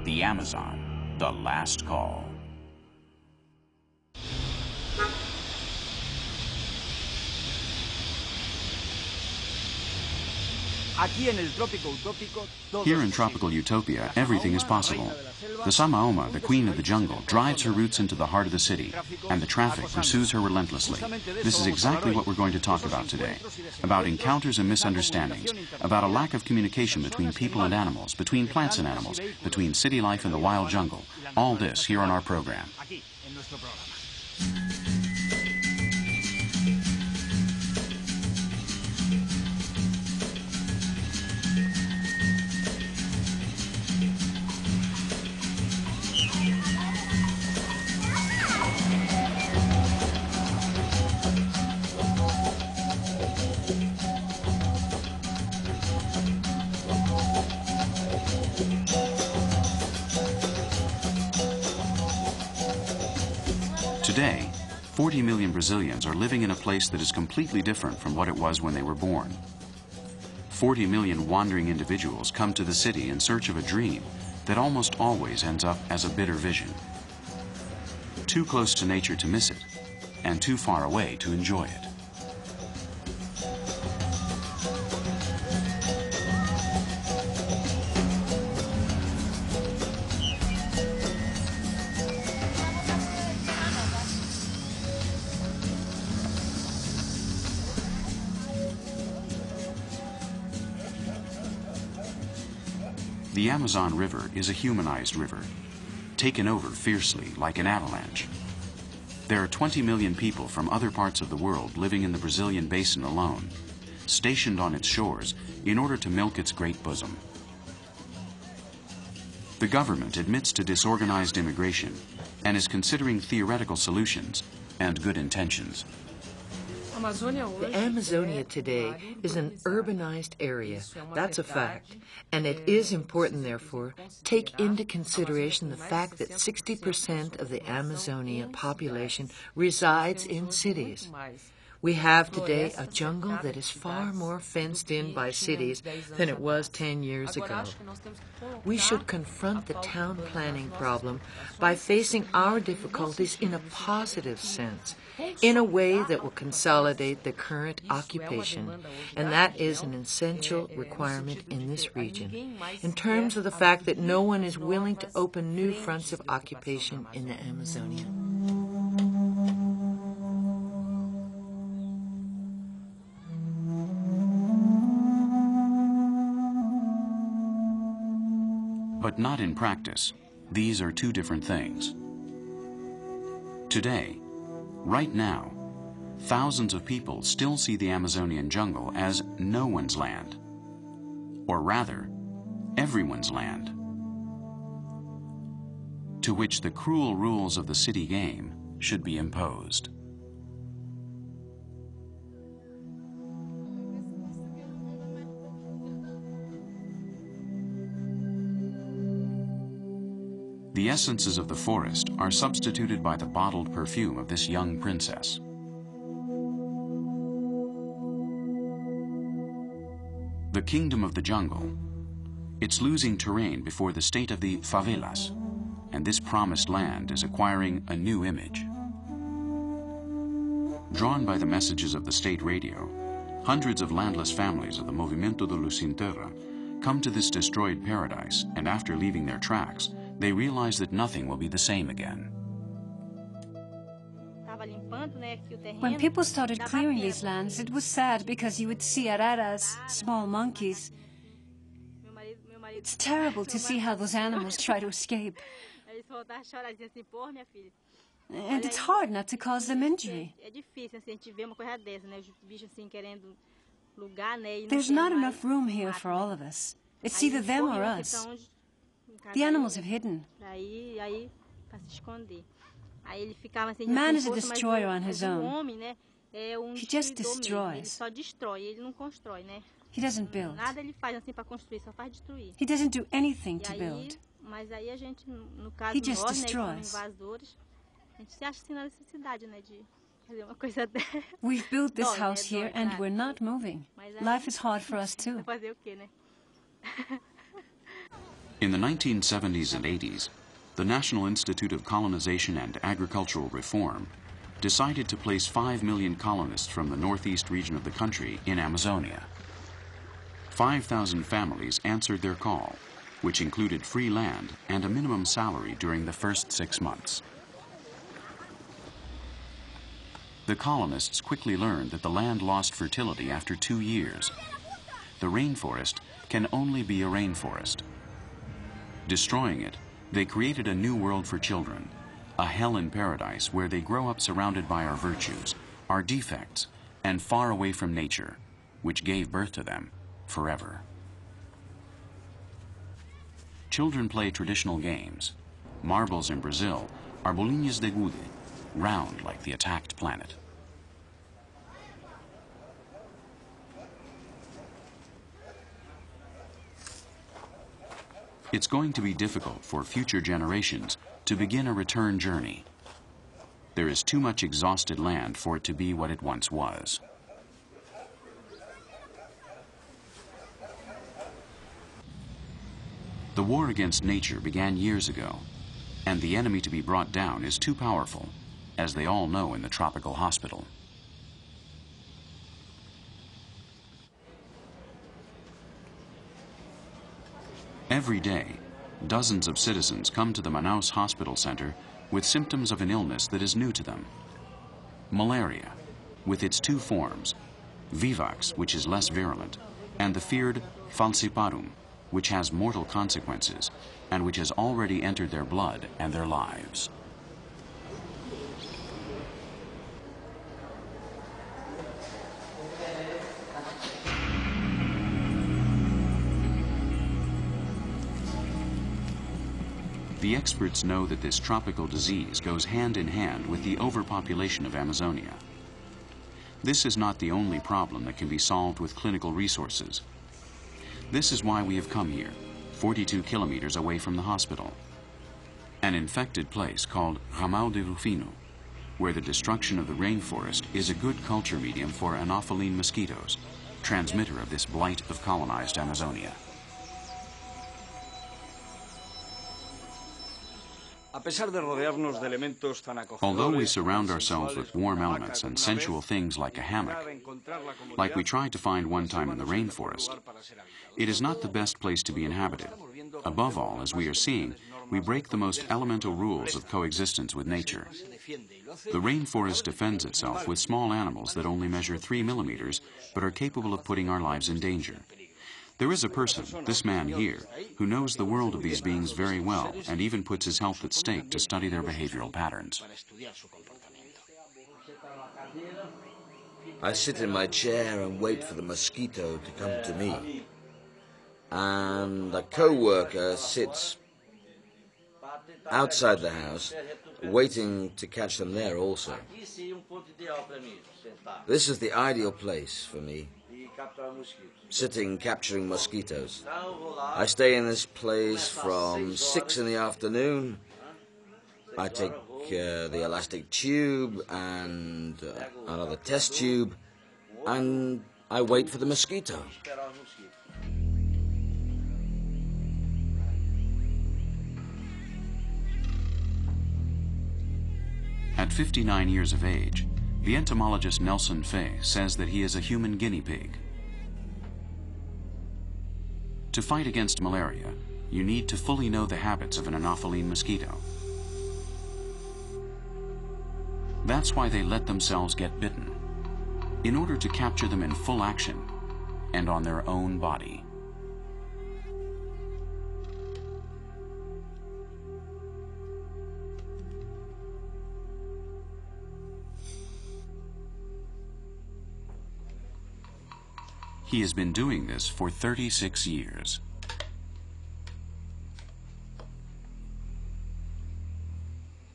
The Amazon, the last call. Here in tropical utopia, everything is possible. The Samaoma, the queen of the jungle, drives her roots into the heart of the city, and the traffic pursues her relentlessly. This is exactly what we're going to talk about today. About encounters and misunderstandings, about a lack of communication between people and animals, between plants and animals, between city life and the wild jungle. All this here on our program. Today, 40 million Brazilians are living in a place that is completely different from what it was when they were born. 40 million wandering individuals come to the city in search of a dream that almost always ends up as a bitter vision. Too close to nature to miss it, and too far away to enjoy it. The Amazon River is a humanized river, taken over fiercely like an avalanche. There are 20 million people from other parts of the world living in the Brazilian basin alone, stationed on its shores in order to milk its great bosom. The government admits to disorganized immigration and is considering theoretical solutions and good intentions. The Amazonia today is an urbanized area. That's a fact. And it is important, therefore, take into consideration the fact that 60% of the Amazonia population resides in cities. We have today a jungle that is far more fenced in by cities than it was 10 years ago. We should confront the town planning problem by facing our difficulties in a positive sense, in a way that will consolidate the current occupation, and that is an essential requirement in this region, in terms of the fact that no one is willing to open new fronts of occupation in the Amazonia. But not in practice. These are two different things. Today, right now, thousands of people still see the Amazonian jungle as no one's land, or rather, everyone's land, to which the cruel rules of the city game should be imposed. The essences of the forest are substituted by the bottled perfume of this young princess. The kingdom of the jungle. It's losing terrain before the state of the favelas, and this promised land is acquiring a new image. Drawn by the messages of the state radio, hundreds of landless families of the Movimento do Sem Terra come to this destroyed paradise, and after leaving their tracks, they realize that nothing will be the same again. When people started clearing these lands, it was sad because you would see araras, small monkeys. It's terrible to see how those animals try to escape. And it's hard not to cause them injury. There's not enough room here for all of us. It's either them or us. The animals have hidden. Man is a destroyer on his own. He just destroys. He doesn't build. He doesn't do anything to build. He just destroys. We've built this house here and we're not moving. Life is hard for us too. In the 1970s and 80s, the National Institute of Colonization and Agricultural Reform decided to place 5 million colonists from the northeast region of the country in Amazonia. 5,000 families answered their call, which included free land and a minimum salary during the first 6 months. The colonists quickly learned that the land lost fertility after 2 years. The rainforest can only be a rainforest. Destroying it, they created a new world for children, a hell in paradise where they grow up surrounded by our virtues, our defects, and far away from nature, which gave birth to them forever. Children play traditional games. Marbles in Brazil are bolinhas de gude, round like the attacked planet. It's going to be difficult for future generations to begin a return journey. There is too much exhausted land for it to be what it once was. The war against nature began years ago, and the enemy to be brought down is too powerful, as they all know in the tropical hospital. Every day, dozens of citizens come to the Manaus Hospital Center with symptoms of an illness that is new to them. Malaria, with its 2 forms, vivax, which is less virulent, and the feared falciparum, which has mortal consequences and which has already entered their blood and their lives. The experts know that this tropical disease goes hand in hand with the overpopulation of Amazonia. This is not the only problem that can be solved with clinical resources. This is why we have come here, 42 kilometers away from the hospital. An infected place called Ramal de Rufino, where the destruction of the rainforest is a good culture medium for Anopheline mosquitoes, transmitter of this blight of colonized Amazonia. Although we surround ourselves with warm elements and sensual things like a hammock, like we tried to find one time in the rainforest, it is not the best place to be inhabited. Above all, as we are seeing, we break the most elemental rules of coexistence with nature. The rainforest defends itself with small animals that only measure 3 millimeters, but are capable of putting our lives in danger. There is a person, this man here, who knows the world of these beings very well and even puts his health at stake to study their behavioral patterns. I sit in my chair and wait for the mosquito to come to me. And a co-worker sits outside the house, waiting to catch them there also. This is the ideal place for me. Sitting, capturing mosquitoes. I stay in this place from 6 in the afternoon. I take the elastic tube and another test tube, and I wait for the mosquito. At 59 years of age, the entomologist Nelson Fay says that he is a human guinea pig. To fight against malaria, you need to fully know the habits of an Anopheline mosquito. That's why they let themselves get bitten, in order to capture them in full action and on their own body. He has been doing this for 36 years.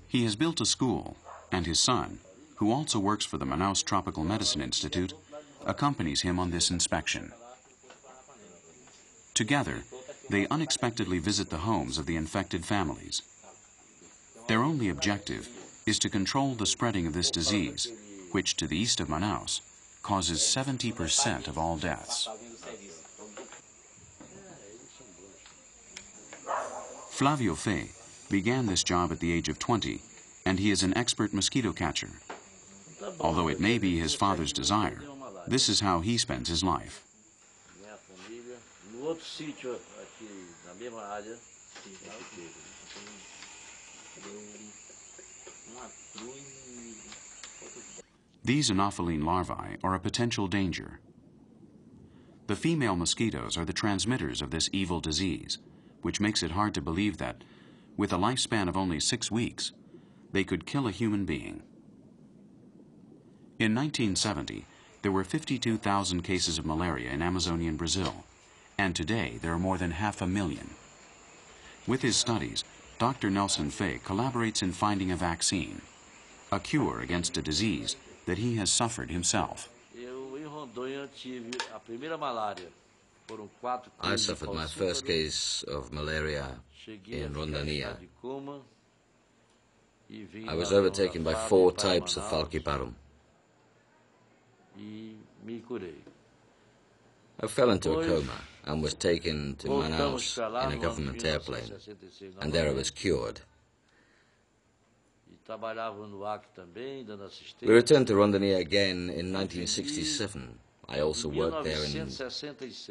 He has built a school, and his son, who also works for the Manaus Tropical Medicine Institute, accompanies him on this inspection. Together, they unexpectedly visit the homes of the infected families. Their only objective is to control the spreading of this disease, which to the east of Manaus causes 70% of all deaths. Flavio Fey began this job at the age of 20, and he is an expert mosquito catcher. Although it may be his father's desire, this is how he spends his life. These anopheline larvae are a potential danger. The female mosquitoes are the transmitters of this evil disease, which makes it hard to believe that, with a lifespan of only 6 weeks, they could kill a human being. In 1970, there were 52,000 cases of malaria in Amazonian Brazil, and today there are more than 500,000. With his studies, Dr. Nelson Fey collaborates in finding a vaccine, a cure against a disease that he has suffered himself. I suffered my first case of malaria in Rondônia. I was overtaken by 4 types of falciparum. I fell into a coma and was taken to Manaus in a government airplane, and there I was cured. We returned to Rondônia again in 1967. I also worked there in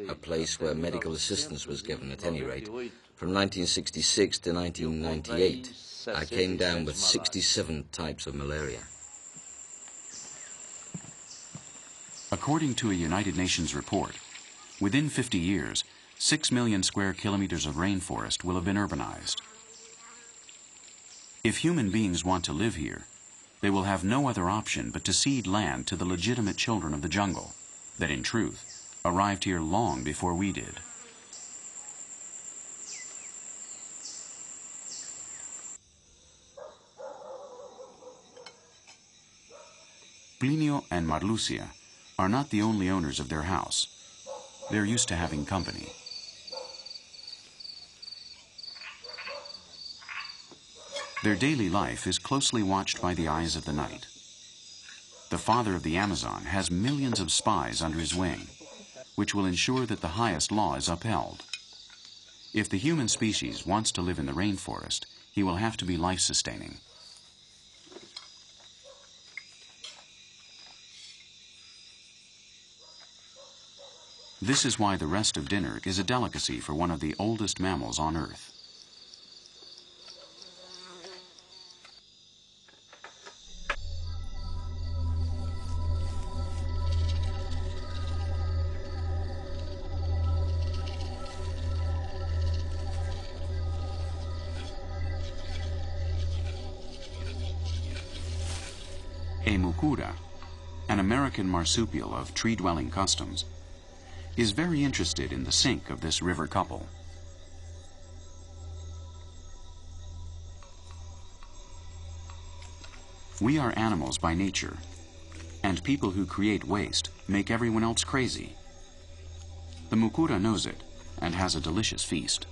a place where medical assistance was given at any rate. From 1966 to 1998, I came down with 67 types of malaria. According to a United Nations report, within 50 years, 6 million square kilometers of rainforest will have been urbanized. If human beings want to live here, they will have no other option but to cede land to the legitimate children of the jungle that, in truth, arrived here long before we did. Plinio and Marlucia are not the only owners of their house. They're used to having company. Their daily life is closely watched by the eyes of the night. The father of the Amazon has millions of spies under his wing, which will ensure that the highest law is upheld. If the human species wants to live in the rainforest, he will have to be life-sustaining. This is why the rest of dinner is a delicacy for one of the oldest mammals on Earth. A mucura, an American marsupial of tree-dwelling customs, is very interested in the sink of this river couple. We are animals by nature, and people who create waste make everyone else crazy. The mucura knows it and has a delicious feast.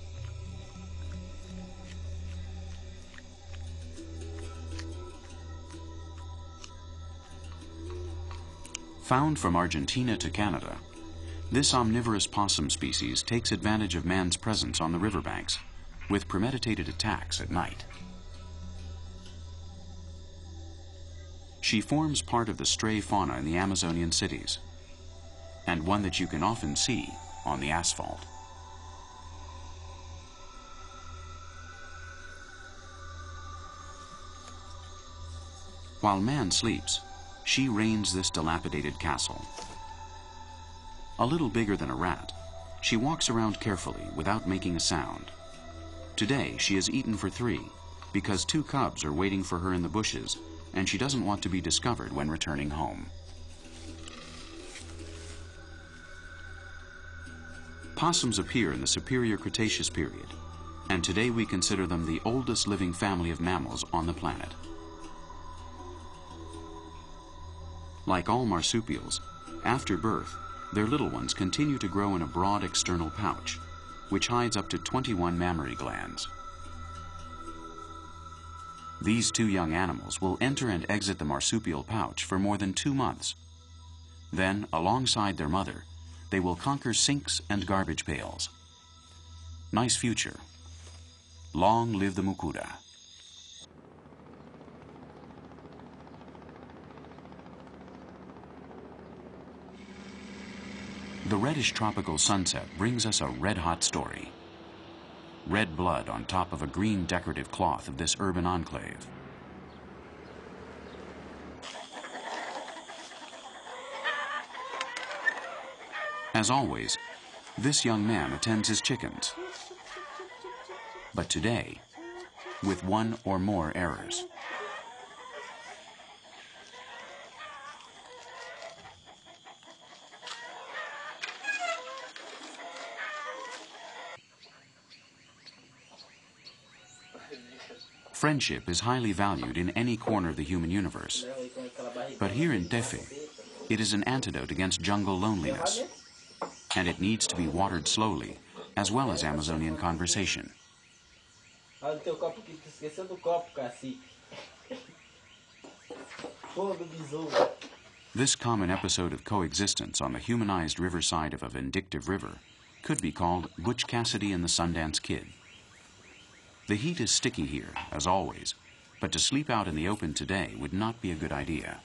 Found from Argentina to Canada, this omnivorous possum species takes advantage of man's presence on the riverbanks with premeditated attacks at night. She forms part of the stray fauna in the Amazonian cities, and one that you can often see on the asphalt. While man sleeps, she reigns this dilapidated castle. A little bigger than a rat, she walks around carefully without making a sound. Today, she has eaten for 3 because 2 cubs are waiting for her in the bushes, and she doesn't want to be discovered when returning home. Possums appear in the Superior Cretaceous period, and today we consider them the oldest living family of mammals on the planet. Like all marsupials, after birth, their little ones continue to grow in a broad external pouch, which hides up to 21 mammary glands. These two young animals will enter and exit the marsupial pouch for more than 2 months. Then, alongside their mother, they will conquer sinks and garbage pails. Nice future. Long live the mukuda. The reddish tropical sunset brings us a red-hot story. Red blood on top of a green decorative cloth of this urban enclave. As always, this young man attends his chickens. But today, with one or more errors. Friendship is highly valued in any corner of the human universe. But here in Tefe, it is an antidote against jungle loneliness. And it needs to be watered slowly, as well as Amazonian conversation. This common episode of coexistence on the humanized riverside of a vindictive river could be called Butch Cassidy and the Sundance Kid. The heat is sticky here, as always, but to sleep out in the open today would not be a good idea.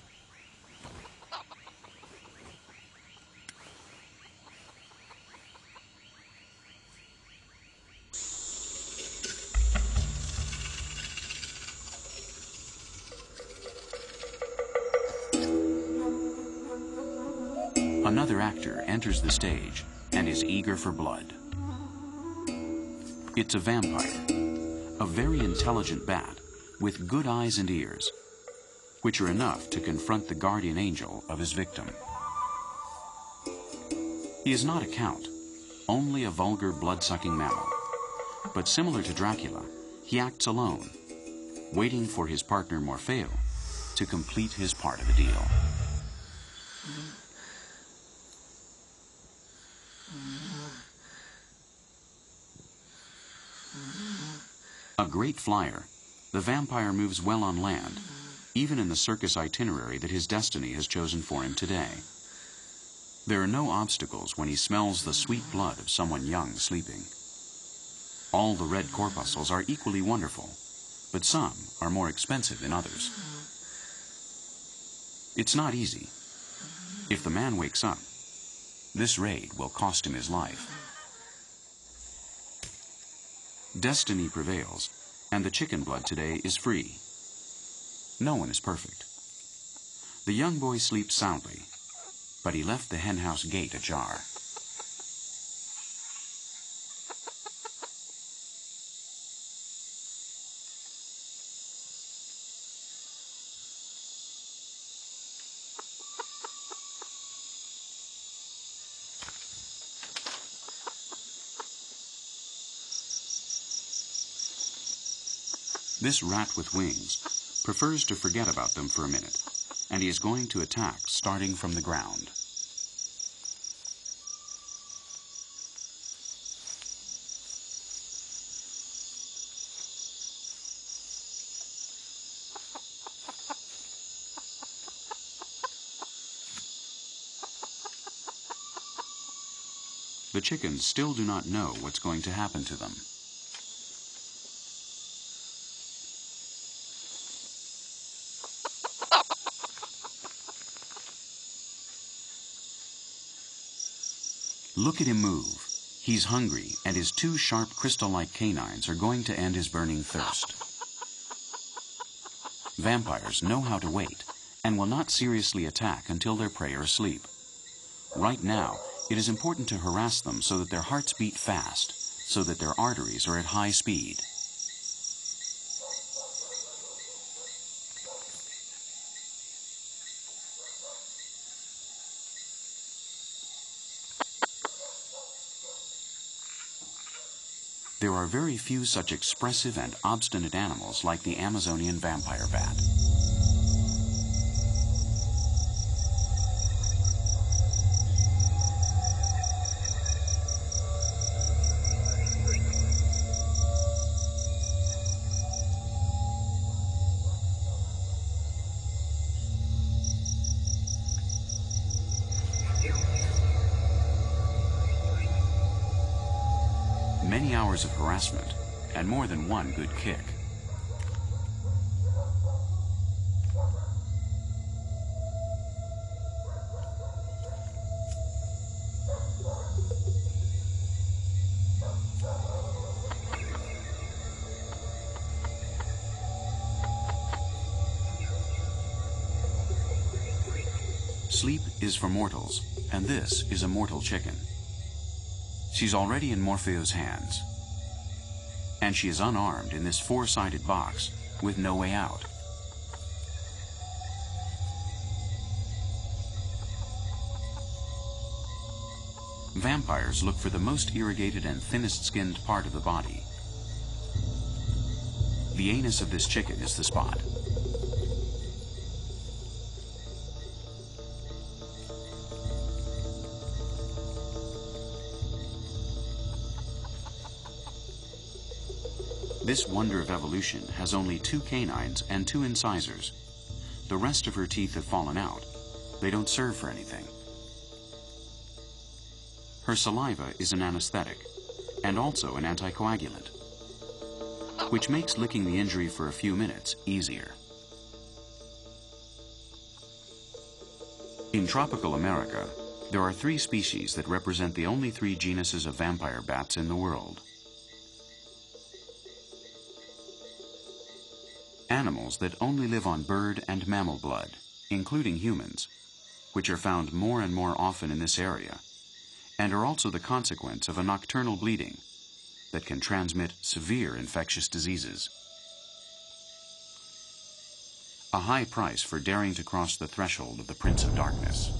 Another actor enters the stage and is eager for blood. It's a vampire, a very intelligent bat with good eyes and ears, which are enough to confront the guardian angel of his victim. He is not a count, only a vulgar blood-sucking mammal. But similar to Dracula, he acts alone, waiting for his partner Morfeo to complete his part of the deal. A great flyer, the vampire moves well on land, even in the circus itinerary that his destiny has chosen for him today. There are no obstacles when he smells the sweet blood of someone young sleeping. All the red corpuscles are equally wonderful, but some are more expensive than others. It's not easy. If the man wakes up, this raid will cost him his life. Destiny prevails, and the chicken blood today is free. No one is perfect. The young boy sleeps soundly, but he left the henhouse gate ajar. This rat with wings prefers to forget about them for a minute, and he is going to attack starting from the ground. The chickens still do not know what's going to happen to them. Look at him move. He's hungry, and his two sharp crystal-like canines are going to end his burning thirst. Vampires know how to wait, and will not seriously attack until their prey are asleep. Right now, it is important to harass them so that their hearts beat fast, so that their arteries are at high speed. There are very few such expressive and obstinate animals like the Amazonian vampire bat. Many hours of harassment and more than one good kick. Sleep is for mortals, and this is a mortal chicken. She's already in Morpheo's hands, and she is unarmed in this four-sided box with no way out. Vampires look for the most irrigated and thinnest-skinned part of the body. The anus of this chicken is the spot. This wonder of evolution has only 2 canines and 2 incisors. The rest of her teeth have fallen out. They don't serve for anything. Her saliva is an anesthetic and also an anticoagulant, which makes licking the injury for a few minutes easier. In tropical America, there are 3 species that represent the only 3 genuses of vampire bats in the world. Animals that only live on bird and mammal blood, including humans, which are found more and more often in this area, and are also the consequence of a nocturnal bleeding that can transmit severe infectious diseases. A high price for daring to cross the threshold of the Prince of Darkness.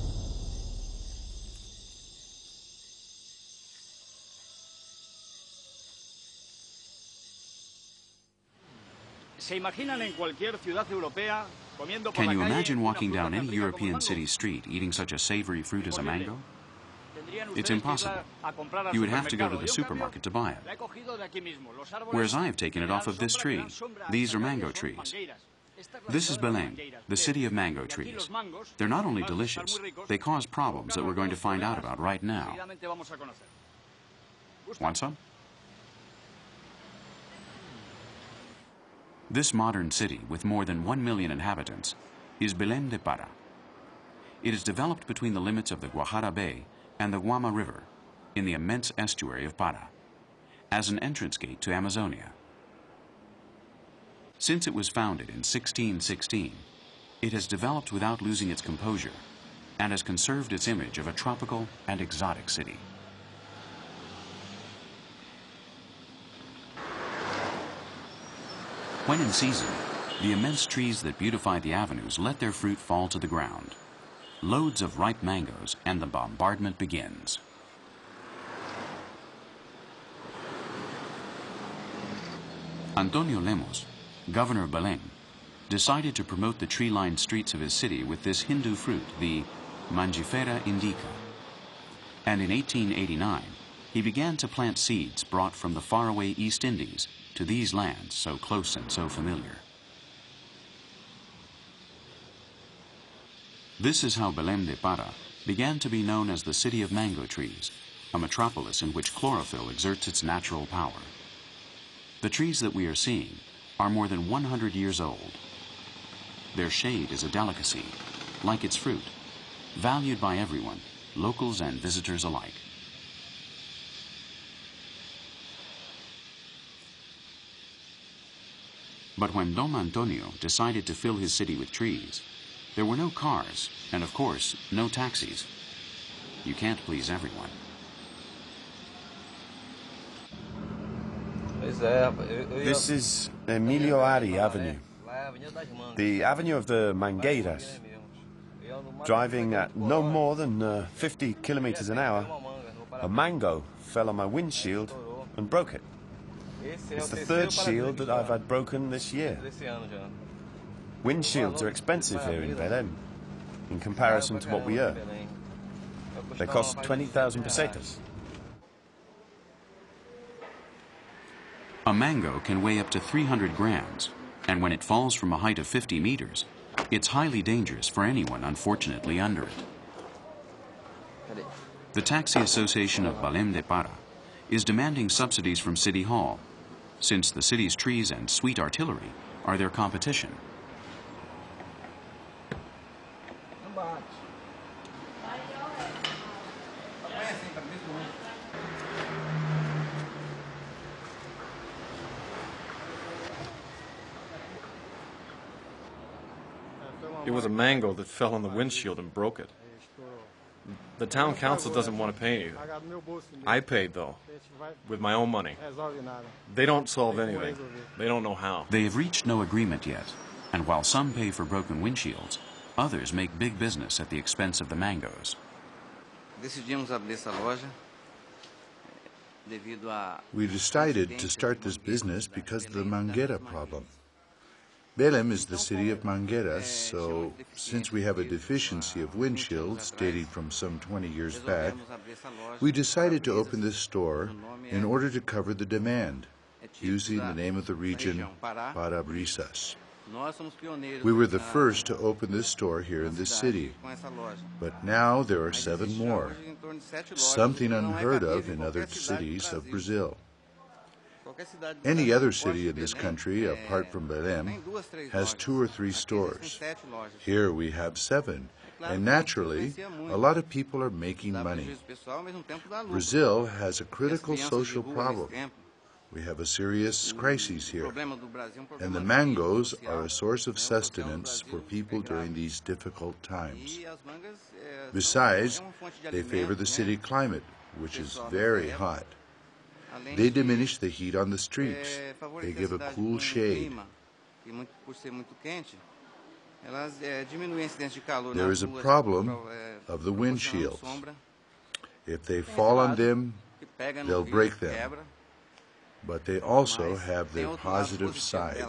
Can you imagine walking down any European city street eating such a savory fruit as a mango? It's impossible. You would have to go to the supermarket to buy it. Whereas I have taken it off of this tree. These are mango trees. This is Belém, the city of mango trees. They're not only delicious, they cause problems that we're going to find out about right now. Want some? This modern city, with more than 1 million inhabitants, is Belém de Para. It is developed between the limits of the Guajara Bay and the Guama River, in the immense estuary of Para, as an entrance gate to Amazonia. Since it was founded in 1616, it has developed without losing its composure and has conserved its image of a tropical and exotic city. When in season, the immense trees that beautify the avenues let their fruit fall to the ground. Loads of ripe mangoes, and the bombardment begins. Antonio Lemos, governor of Belém, decided to promote the tree-lined streets of his city with this Hindu fruit, the Mangifera indica. And in 1889, he began to plant seeds brought from the faraway East Indies to these lands so close and so familiar. This is how Belém de Para began to be known as the city of mango trees, a metropolis in which chlorophyll exerts its natural power. The trees that we are seeing are more than 100 years old. Their shade is a delicacy, like its fruit, valued by everyone, locals and visitors alike. But when Dom Antonio decided to fill his city with trees, there were no cars, and of course, no taxis. You can't please everyone. This is Emilio Ari Avenue, the avenue of the Mangueiras. Driving at no more than 50 kilometers an hour, a mango fell on my windshield and broke it. It's the third shield that I've had broken this year. Windshields are expensive here in Belém, in comparison to what we earn. They cost 20,000 pesetas. A mango can weigh up to 300 grams, and when it falls from a height of 50 meters, it's highly dangerous for anyone unfortunately under it. The Taxi Association of Belém de Para is demanding subsidies from City Hall, since the city's trees and sweet artillery are their competition. It was a mango that fell on the windshield and broke it. The town council doesn't want to pay anything. I paid, though, with my own money. They don't solve anything. They don't know how. They have reached no agreement yet, and while some pay for broken windshields, others make big business at the expense of the mangoes. We decided to start this business because of the manguera problem. Belém is the city of mangueras, so since we have a deficiency of windshields dating from some 20 years back, we decided to open this store in order to cover the demand, using the name of the region, Para-brisas. We were the first to open this store here in this city, but now there are 7 more, something unheard of in other cities of Brazil. Any other city in this country, apart from Belém, has 2 or 3 stores. Here we have 7, and naturally, a lot of people are making money. Brazil has a critical social problem. We have a serious crisis here, and the mangoes are a source of sustenance for people during these difficult times. Besides, they favor the city climate, which is very hot. They diminish the heat on the streets. They give a cool shade. There is a problem of the windshields. If they fall on them, they'll break them. But they also have their positive side.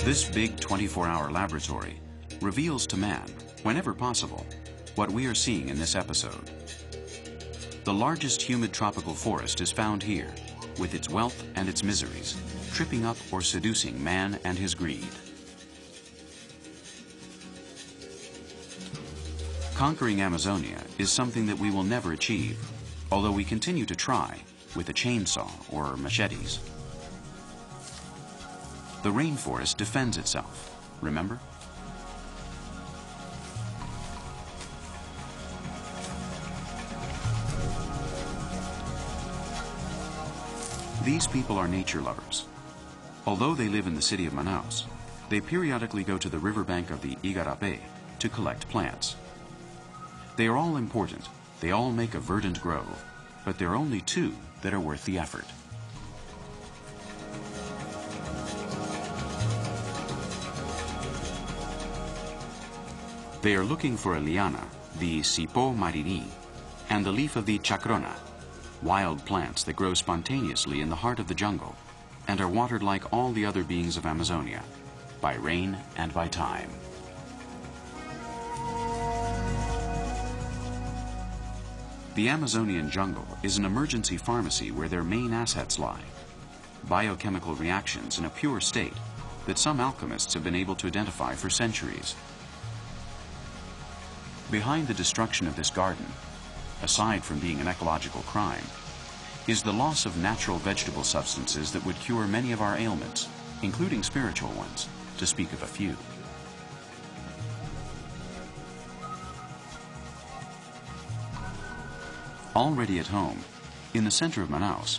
This big 24-hour laboratory reveals to man, whenever possible, what we are seeing in this episode. The largest humid tropical forest is found here, with its wealth and its miseries, tripping up or seducing man and his greed. Conquering Amazonia is something that we will never achieve, although we continue to try with a chainsaw or machetes. The rainforest defends itself, remember? These people are nature lovers. Although they live in the city of Manaus, they periodically go to the riverbank of the Igarapé to collect plants. They are all important, they all make a verdant grove, but there are only 2 that are worth the effort. They are looking for a liana, the cipó mariri, and the leaf of the chacrona, wild plants that grow spontaneously in the heart of the jungle and are watered like all the other beings of Amazonia, by rain and by time. The Amazonian jungle is an emergency pharmacy where their main assets lie, biochemical reactions in a pure state that some alchemists have been able to identify for centuries. Behind the destruction of this garden, aside from being an ecological crime, is the loss of natural vegetable substances that would cure many of our ailments, including spiritual ones, to speak of a few. Already at home, in the center of Manaus,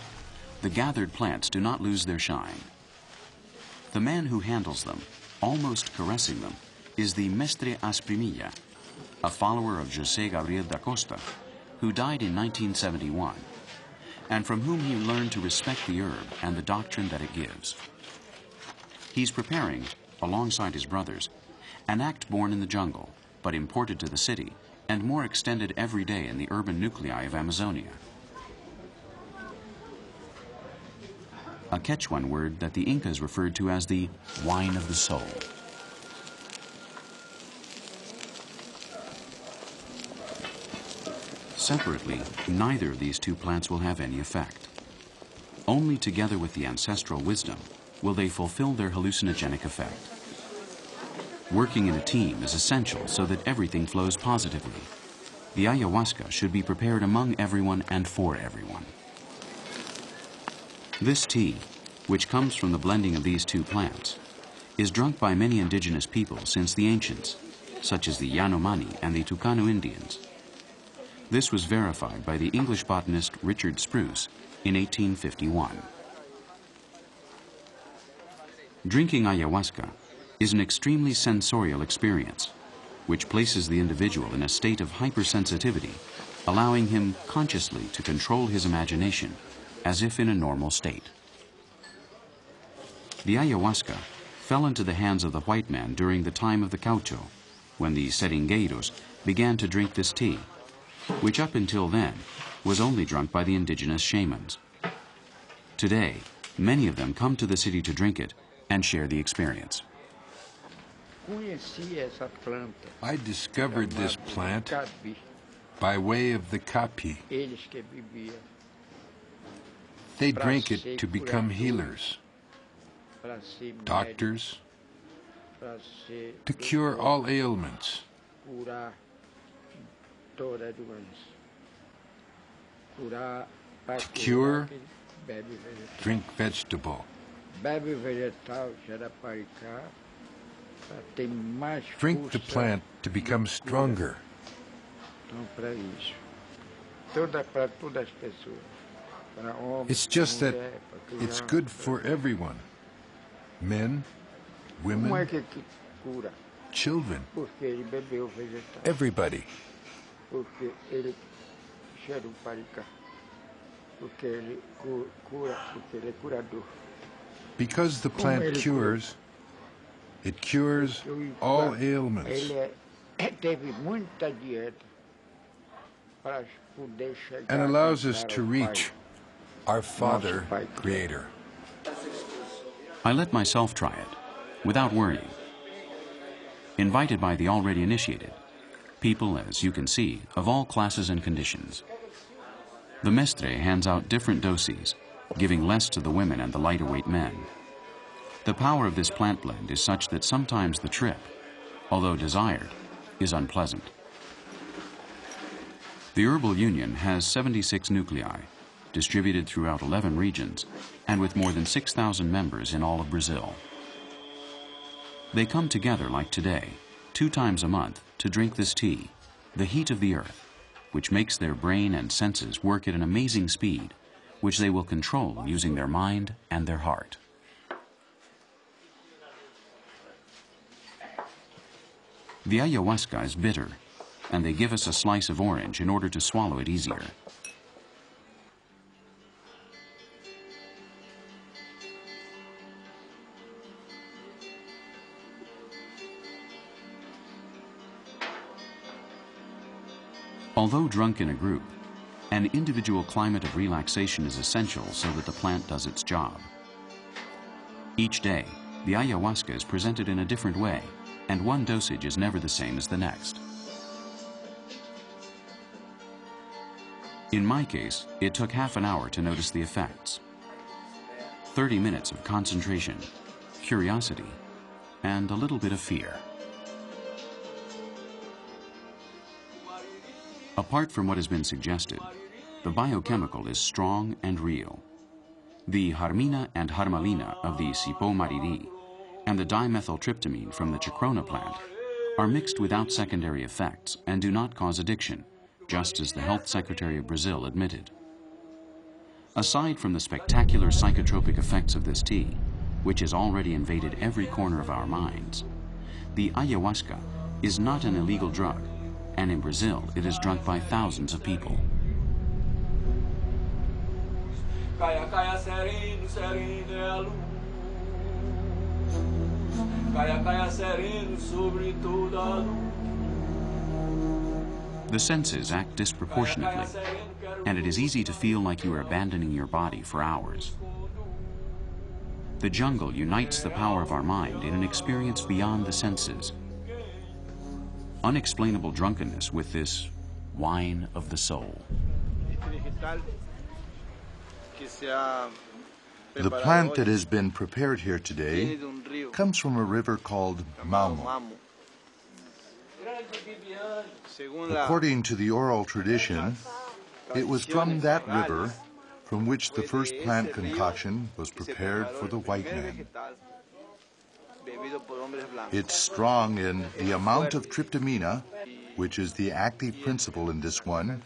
the gathered plants do not lose their shine. The man who handles them, almost caressing them, is the Mestre Asprimilla, a follower of José Gabriel da Costa, who died in 1971, and from whom he learned to respect the herb and the doctrine that it gives. He's preparing, alongside his brothers, an act born in the jungle, but imported to the city, and more extended every day in the urban nuclei of Amazonia. A Quechuan word that the Incas referred to as the wine of the soul. Separately, neither of these two plants will have any effect. Only together with the ancestral wisdom will they fulfill their hallucinogenic effect. Working in a team is essential so that everything flows positively. The ayahuasca should be prepared among everyone and for everyone. This tea, which comes from the blending of these two plants, is drunk by many indigenous people since the ancients, such as the Yanomami and the Tucano Indians. This was verified by the English botanist Richard Spruce in 1851. Drinking ayahuasca is an extremely sensorial experience, which places the individual in a state of hypersensitivity, allowing him consciously to control his imagination as if in a normal state. The ayahuasca fell into the hands of the white man during the time of the Caucho, when the seringueiros began to drink this tea, which up until then was only drunk by the indigenous shamans. Today, many of them come to the city to drink it and share the experience. I discovered this plant by way of the Capi. They drank it to become healers, doctors, to cure all ailments. To cure, drink vegetable. Drink the plant to become stronger. It's just that it's good for everyone. Men, women, children, everybody. Because the plant cures, it cures all ailments and allows us to reach our Father, Creator. I let myself try it, without worrying. Invited by the already initiated, people, as you can see, of all classes and conditions. The mestre hands out different doses, giving less to the women and the lighter weight men. The power of this plant blend is such that sometimes the trip, although desired, is unpleasant. The Herbal Union has 76 nuclei, distributed throughout 11 regions, and with more than 6,000 members in all of Brazil. They come together like today, 2 times a month, to drink this tea, the heat of the earth, which makes their brain and senses work at an amazing speed, which they will control using their mind and their heart. The ayahuasca is bitter, and they give us a slice of orange in order to swallow it easier. Although drunk in a group, an individual climate of relaxation is essential so that the plant does its job. Each day, the ayahuasca is presented in a different way, and one dosage is never the same as the next. In my case, it took half an hour to notice the effects. 30 minutes of concentration, curiosity, and a little bit of fear. Apart from what has been suggested, the biochemical is strong and real. The harmina and harmalina of the Cipó mariri and the dimethyltryptamine from the chacrona plant are mixed without secondary effects and do not cause addiction, just as the Health Secretary of Brazil admitted. Aside from the spectacular psychotropic effects of this tea, which has already invaded every corner of our minds, the ayahuasca is not an illegal drug, and in Brazil it is drunk by thousands of people. The senses act disproportionately, and it is easy to feel like you are abandoning your body for hours. The jungle unites the power of our mind in an experience beyond the senses. Unexplainable drunkenness with this wine of the soul. The plant that has been prepared here today comes from a river called Maumo. According to the oral tradition, it was from that river from which the first plant concoction was prepared for the white man. It's strong in the amount of tryptamina, which is the active principle in this one,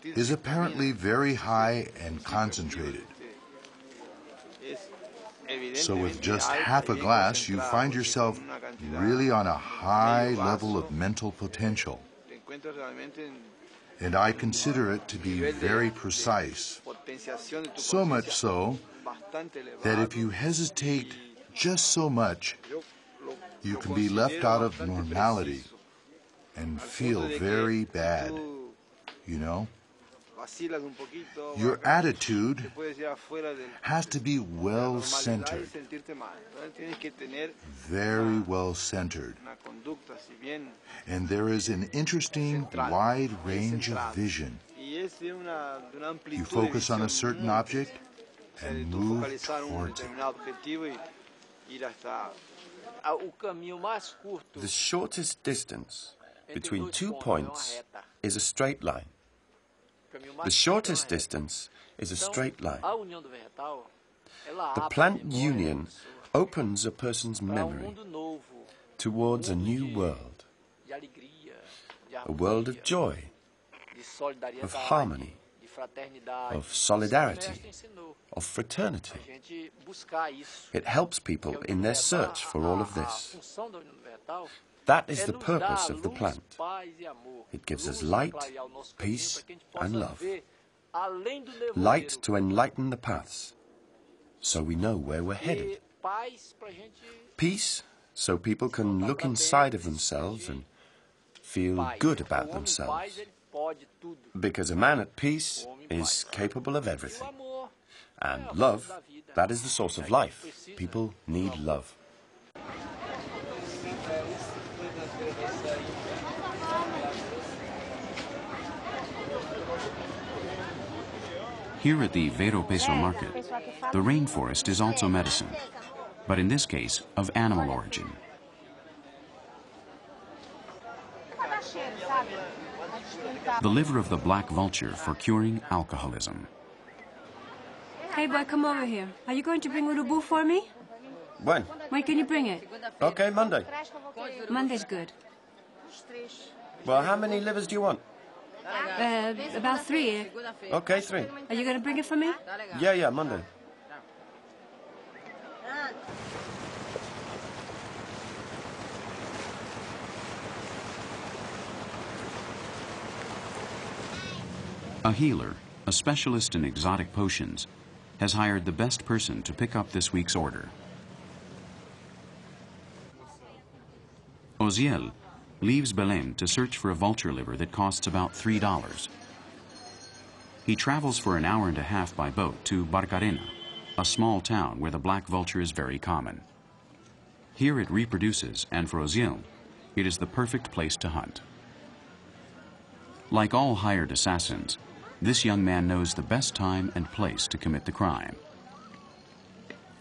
is apparently very high and concentrated. So with just half a glass, you find yourself really on a high level of mental potential. And I consider it to be very precise. So much so that if you hesitate just so much, you can be left out of normality and feel very bad, you know? Your attitude has to be well-centered, very well-centered. And there is an interesting wide range of vision. You focus on a certain object and move towards it. The shortest distance between 2 points is a straight line. The shortest distance is a straight line. The plant union opens a person's memory towards a new world, a world of joy, of harmony, of solidarity, of fraternity. It helps people in their search for all of this. That is the purpose of the plant. It gives us light, peace, and love. Light to enlighten the paths, so we know where we're headed. Peace, so people can look inside of themselves and feel good about themselves. Because a man at peace is capable of everything. And love, that is the source of life. People need love. Here at the Vero Peso market, the rainforest is also medicine, but in this case, of animal origin. The liver of the black vulture for curing alcoholism. Hey, boy, come over here. Are you going to bring urubu for me? When? When can you bring it? Okay, Monday. Monday's good. Well, how many livers do you want? About 3. Okay, 3. Are you going to bring it for me? Yeah, Monday. A healer, a specialist in exotic potions, has hired the best person to pick up this week's order. Oziel leaves Belém to search for a vulture liver that costs about $3. He travels for an hour and a half by boat to Barcarena, a small town where the black vulture is very common. Here it reproduces, and for Oziel, it is the perfect place to hunt. Like all hired assassins, this young man knows the best time and place to commit the crime.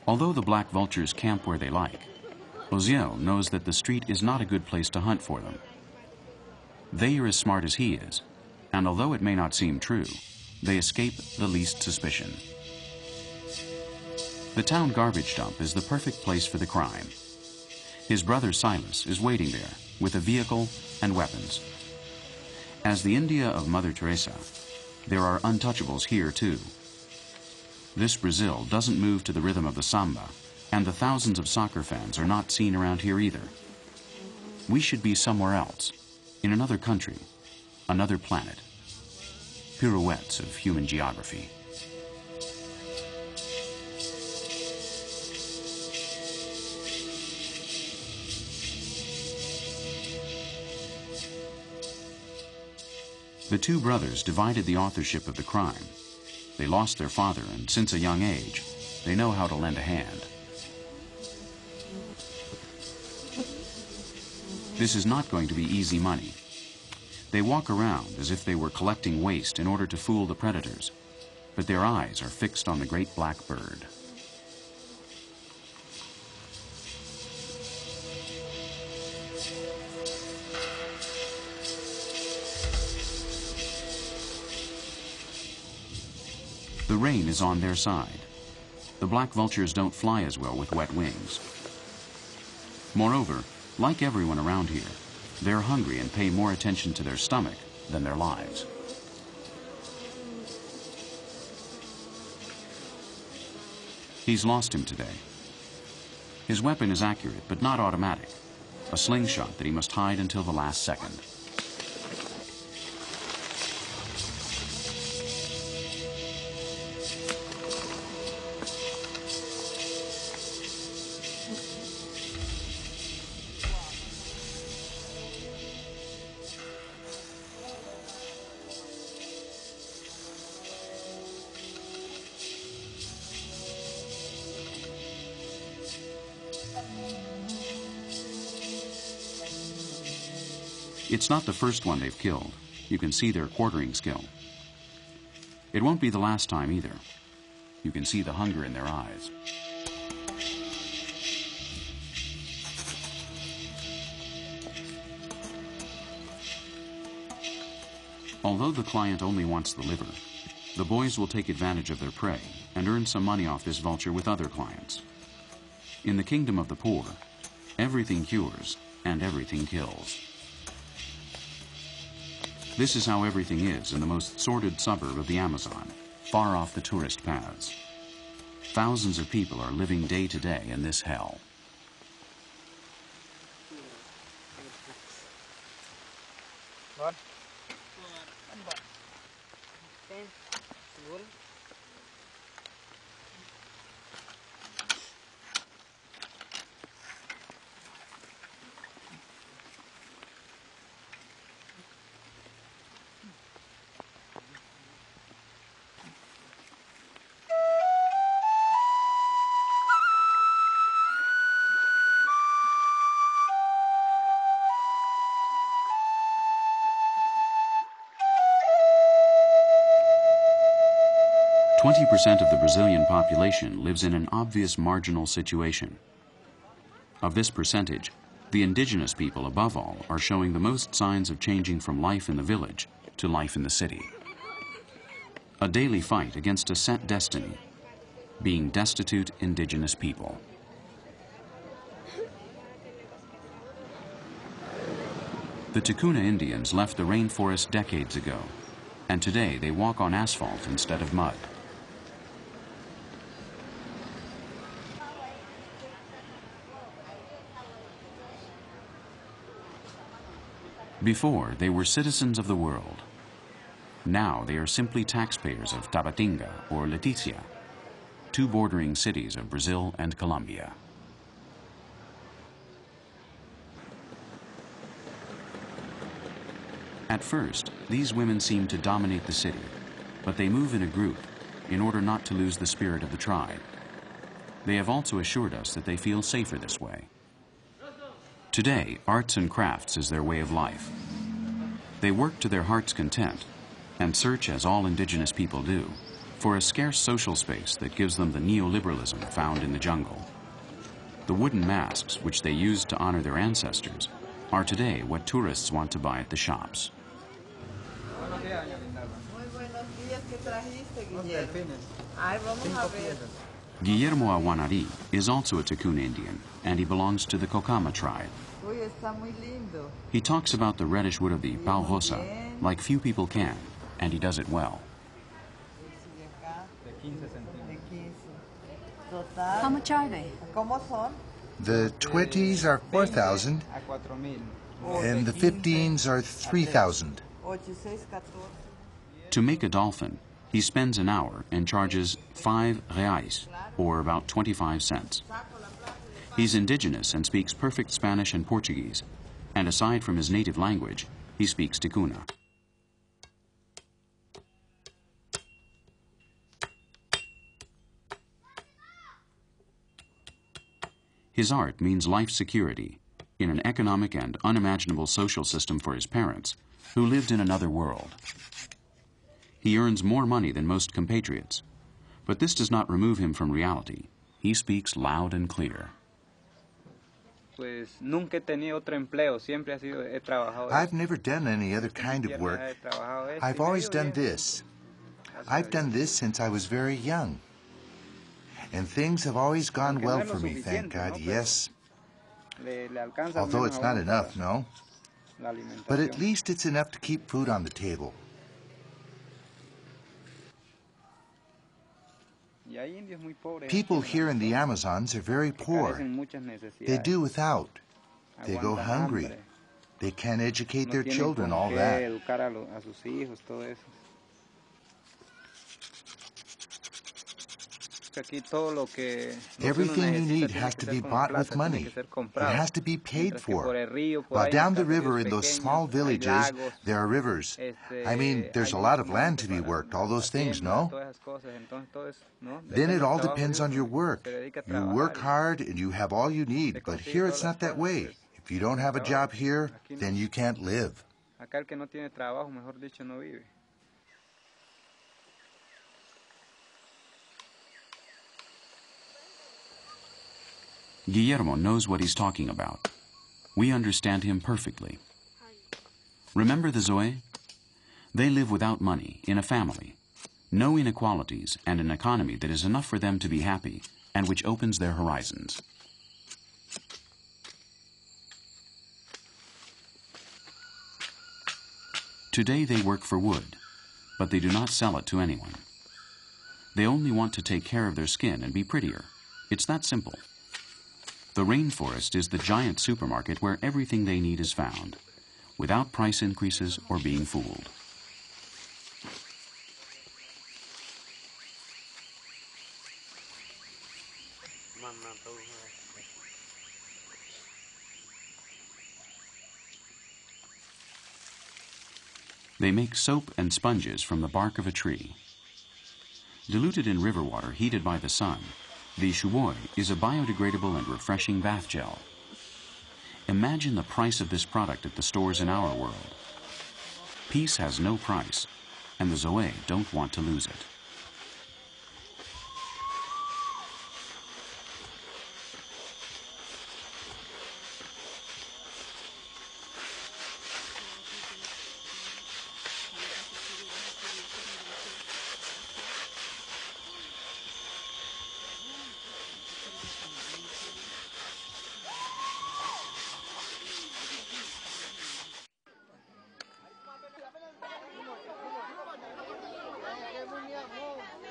Although the black vultures camp where they like, Oziel knows that the street is not a good place to hunt for them. They are as smart as he is, and although it may not seem true, they escape the least suspicion. The town garbage dump is the perfect place for the crime. His brother Silas is waiting there with a vehicle and weapons. As the India of Mother Teresa, there are untouchables here too. This Brazil doesn't move to the rhythm of the samba, and the thousands of soccer fans are not seen around here either. We should be somewhere else, in another country, another planet. Pirouettes of human geography. The two brothers divided the authorship of the crime. They lost their father, and since a young age, they know how to lend a hand. This is not going to be easy money. They walk around as if they were collecting waste in order to fool the predators, but their eyes are fixed on the great black bird. The rain is on their side. The black vultures don't fly as well with wet wings. Moreover, like everyone around here, they're hungry and pay more attention to their stomach than their lives. He's lost him today. His weapon is accurate, but not automatic. A slingshot that he must hide until the last second. It's not the first one they've killed. You can see their quartering skill. It won't be the last time either. You can see the hunger in their eyes. Although the client only wants the liver, the boys will take advantage of their prey and earn some money off this vulture with other clients. In the kingdom of the poor, everything cures and everything kills. This is how everything is in the most sordid suburb of the Amazon, far off the tourist paths. Thousands of people are living day to day in this hell. % of the Brazilian population lives in an obvious marginal situation. Of this percentage, the indigenous people above all are showing the most signs of changing from life in the village to life in the city. A daily fight against a set destiny, being destitute indigenous people. The Ticuna Indians left the rainforest decades ago, and today they walk on asphalt instead of mud. Before, they were citizens of the world. Now they are simply taxpayers of Tabatinga or Leticia, two bordering cities of Brazil and Colombia. At first, these women seem to dominate the city, but they move in a group in order not to lose the spirit of the tribe. They have also assured us that they feel safer this way. Today, arts and crafts is their way of life. They work to their heart's content and search, as all indigenous people do, for a scarce social space that gives them the neoliberalism found in the jungle. The wooden masks, which they used to honor their ancestors, are today what tourists want to buy at the shops. Guillermo Aguanari is also a Ticuna Indian, and he belongs to the Cocama tribe. He talks about the reddish wood of the pau rosa like few people can, and he does it well. How much are they? The 20s are 4,000, and the 15s are 3,000. To make a dolphin, he spends an hour and charges 5 reais, or about 25 cents. He's indigenous and speaks perfect Spanish and Portuguese, and aside from his native language, he speaks Ticuna. His art means life security in an economic and unimaginable social system for his parents, who lived in another world. He earns more money than most compatriots, but this does not remove him from reality. He speaks loud and clear. I've never done any other kind of work. I've always done this. I've done this since I was very young. And things have always gone well for me, thank God, yes. Although it's not enough, no? But at least it's enough to keep food on the table. People here in the Amazons are very poor. They do without. They go hungry. They can't educate their children, all that. Everything you need has to be bought with money. It has to be paid for. While down the river in those small villages, there are rivers. I mean, there's a lot of land to be worked, all those things, no? Then it all depends on your work. You work hard and you have all you need, but here it's not that way. If you don't have a job here, then you can't live. Guillermo knows what he's talking about. We understand him perfectly. Remember the Zoe? They live without money, in a family. No inequalities, and an economy that is enough for them to be happy, and which opens their horizons. Today they work for wood, but they do not sell it to anyone. They only want to take care of their skin and be prettier. It's that simple. The rainforest is the giant supermarket where everything they need is found, without price increases or being fooled. They make soap and sponges from the bark of a tree. Diluted in river water heated by the sun, the shuoi is a biodegradable and refreshing bath gel. Imagine the price of this product at the stores in our world. Peace has no price, and the Zoe don't want to lose it.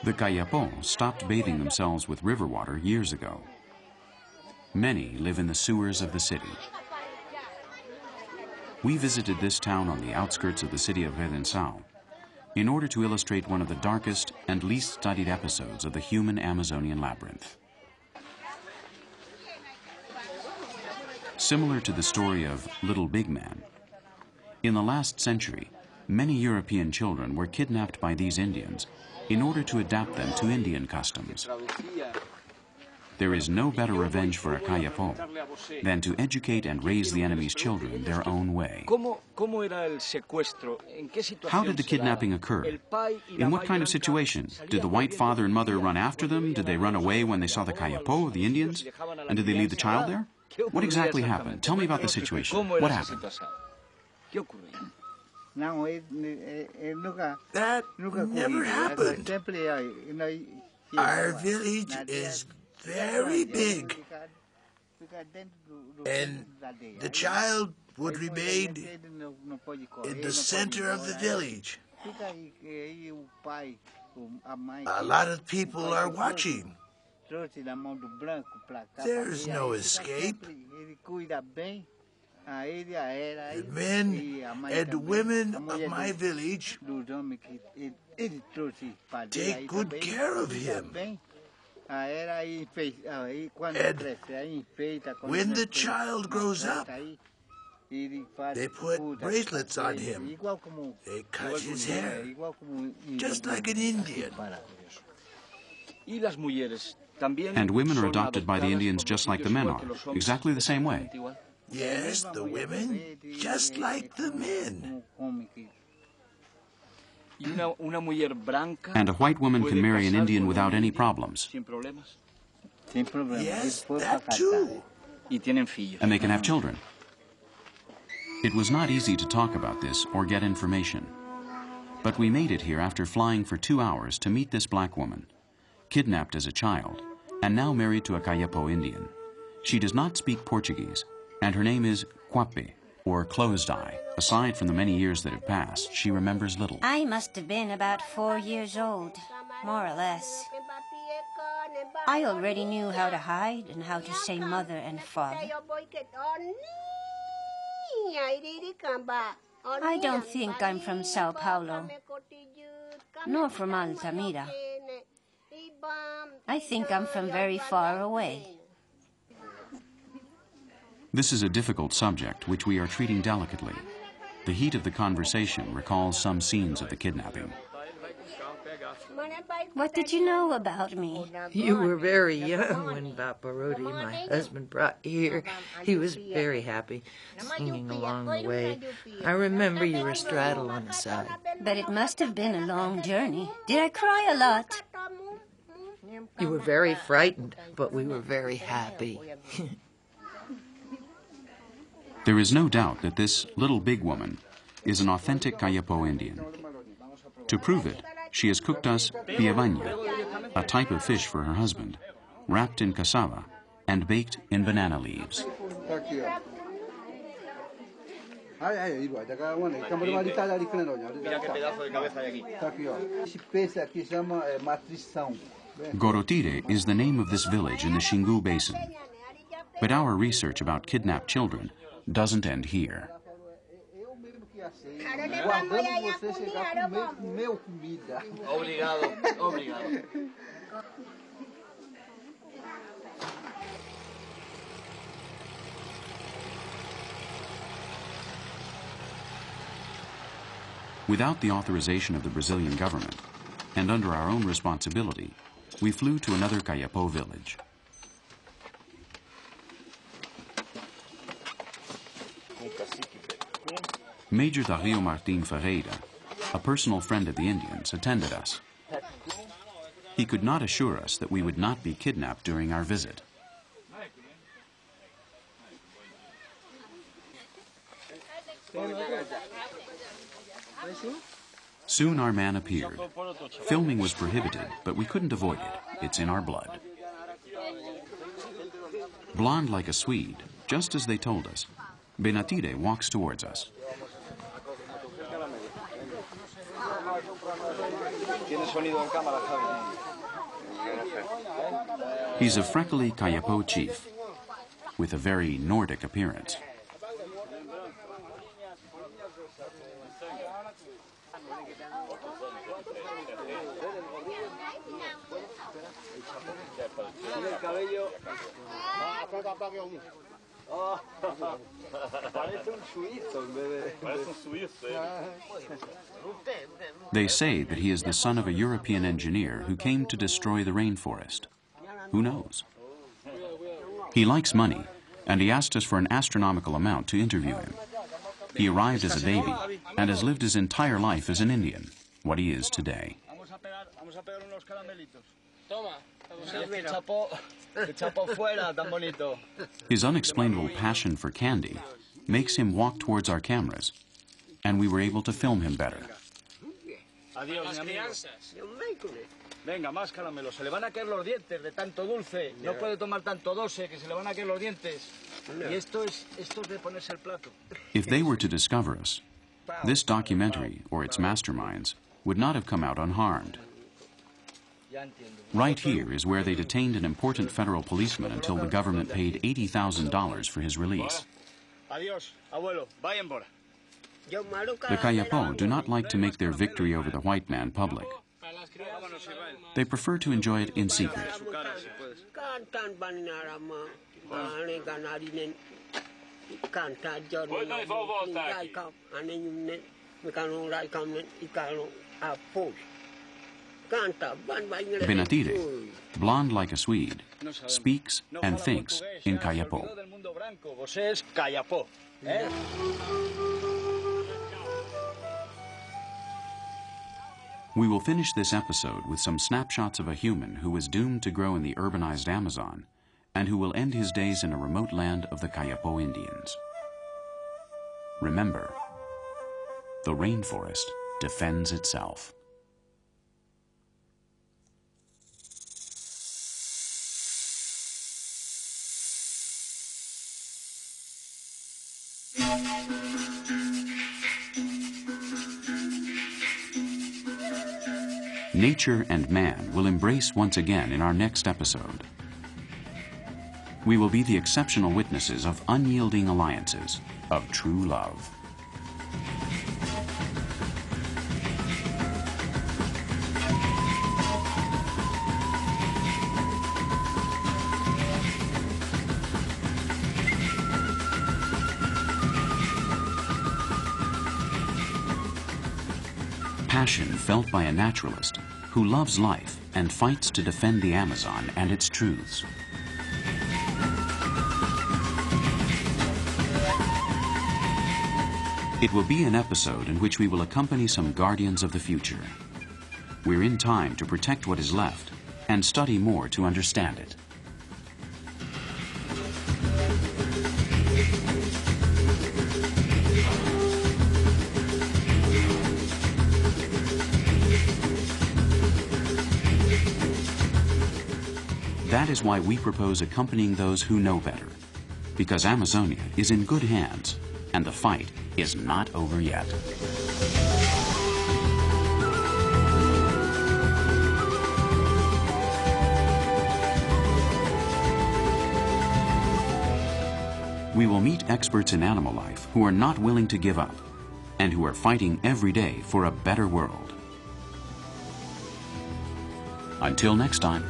The Kayapo stopped bathing themselves with river water years ago. Many live in the sewers of the city. We visited this town on the outskirts of the city of Redensau in order to illustrate one of the darkest and least studied episodes of the human Amazonian labyrinth. Similar to the story of Little Big Man, in the last century, many European children were kidnapped by these Indians in order to adapt them to Indian customs. There is no better revenge for a Kayapo than to educate and raise the enemy's children their own way. How did the kidnapping occur? In what kind of situation? Did the white father and mother run after them? Did they run away when they saw the Kayapo, the Indians? And did they leave the child there? What exactly happened? Tell me about the situation. What happened? That never happened. Our village is very big, and the child would remain in the center of the village. A lot of people are watching. There's no escape. The men and women of my village take good care of him. And when the child grows up, they put bracelets on him. They cut his hair, just like an Indian. And women are adopted by the Indians just like the men are, exactly the same way. Yes, the women, just like the men. And a white woman can marry an Indian without any problems. Yes, that too. And they can have children. It was not easy to talk about this or get information. But we made it here after flying for 2 hours to meet this black woman, kidnapped as a child, and now married to a Kayapo Indian. She does not speak Portuguese, and her name is Kwape, or Closed Eye. Aside from the many years that have passed, she remembers little. I must have been about 4 years old, more or less. I already knew how to hide and how to say mother and father. I don't think I'm from Sao Paulo, nor from Altamira. I think I'm from very far away. This is a difficult subject which we are treating delicately. The heat of the conversation recalls some scenes of the kidnapping. What did you know about me? You were very young when Vaporodi, my husband, brought you here. He was very happy, singing along the way. I remember you were straddled on the side. But it must have been a long journey. Did I cry a lot? You were very frightened, but we were very happy. There is no doubt that this little big woman is an authentic Kayapo Indian. To prove it, she has cooked us piavaña, a type of fish for her husband, wrapped in cassava and baked in banana leaves. Gorotire is the name of this village in the Xingu Basin. But our research about kidnapped children doesn't end here. Without the authorization of the Brazilian government, and under our own responsibility, we flew to another Kayapo village. Major Dario Martin Ferreira, a personal friend of the Indians, attended us. He could not assure us that we would not be kidnapped during our visit. Soon our man appeared. Filming was prohibited, but we couldn't avoid it. It's in our blood. Blonde like a Swede, just as they told us, Benatide walks towards us. He's a freckly Kayapo chief with a very Nordic appearance. They say that he is the son of a European engineer who came to destroy the rainforest. Who knows? He likes money, and he asked us for an astronomical amount to interview him. He arrived as a baby and has lived his entire life as an Indian, what he is today. His unexplainable passion for candy makes him walk towards our cameras, and we were able to film him better. Venga, más caramelo. Se le van a caer los dientes de tanto dulce. No puede tomar tanto dulce que se le van a caer los dientes. Y esto es de ponerse el plato. If they were to discover us, this documentary, or its masterminds, would not have come out unharmed. Right here is where they detained an important federal policeman until the government paid $80,000 for his release. Adiós, abuelo. Vaya embora. The Kayapo do not like to make their victory over the white man public. They prefer to enjoy it in secret. Benatire, blonde like a Swede, speaks and thinks in Kayapo. We will finish this episode with some snapshots of a human who was doomed to grow in the urbanized Amazon and who will end his days in a remote land of the Kayapo Indians. Remember, the rainforest defends itself. Nature and man will embrace once again in our next episode. We will be the exceptional witnesses of unyielding alliances, of true love. Passion felt by a naturalist who loves life and fights to defend the Amazon and its truths. It will be an episode in which we will accompany some guardians of the future. We're in time to protect what is left and study more to understand it. That is why we propose accompanying those who know better, because Amazonia is in good hands and the fight is not over yet. We will meet experts in animal life who are not willing to give up and who are fighting every day for a better world. Until next time.